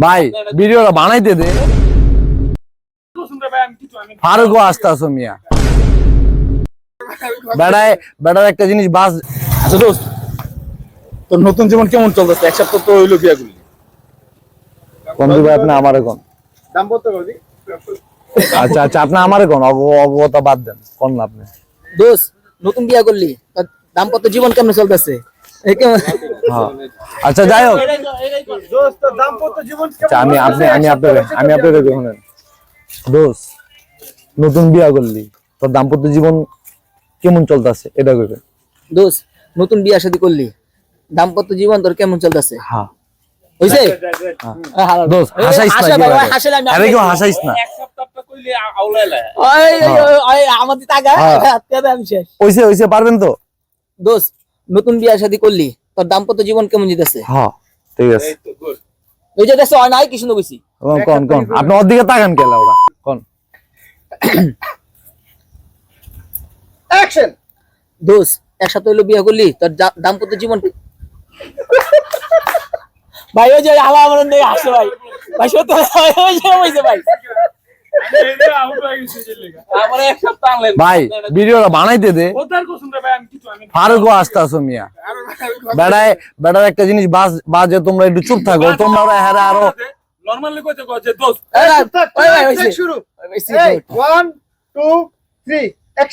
ভাই ভিডিওটা বানাইতে দে। ফারুকও আসতে আসো মিয়া, বেড়ায় একটা জিনিস বাস। আচ্ছা দোস্ত, তোর নতুন জীবন কেমন চলতেছে? এক সপ্তাহ তো হইলো বিয়া করলি। কোন দিবে আপনি আমারে কোন? দাম্পত্য করবি? আচ্ছা আচ্ছা, আপনি আমারে কোন, অবগতা বাদ দেন, কোন না আপনি? দোস্ত নতুন বিয়া করলি, তোর দাম্পত্য জীবন কেমন চলতেছে? আচ্ছা যাই হোক, দোস্ত তোর দাম্পত্য জীবন কেমন? আচ্ছা, আমি আপনাদের শুনেন। দোস্ত নতুন বিয়া করলি, তোর দাম্পত্য জীবন কেমন চলতেছে এটা কইবেন। দোস্ত নতুন বিয়া শাদী করলি, দাম্পত্য জীবন তোর কেমন চলতেছে? হ্যাঁ হইছে? দোস্ত হাসাইস না, আরে কেউ হাসাইস না। আমাদের টাকা আমি শেষ। ওইসে পারবেন তো? দোস্ত নতুন বিয়া শাদী করলি, তোর দাম্পত্য জীবন কেমন যেতেছে? হ্যাঁ ঠিক আছে। ওই যে দেখছো নাই কি সুন্দর কইছি। কোন আপনি ওর দিকে তাকান কেলা ওরা কোন? অ্যাকশন। দোস্ত এক সপ্তাহ হইলো বিয়া করলি, তোর দাম্পত্য জীবন ভাই ওই যে হালা আমার নেই আসছে ভাই, ভাই সত্য হইছে ভাই। ভাই ভিডিওটা বানাইতে দে। ফারুকও আসতে আসো মিয়া, বেড়ায় একটা জিনিস বাজে, তোমরা একটু চুপ থাকো। তোমরা হ্যাঁ আরো নরমালি কইতে কও যে দোস্ত ওই ভাই হইছে শুরু। 1 2 3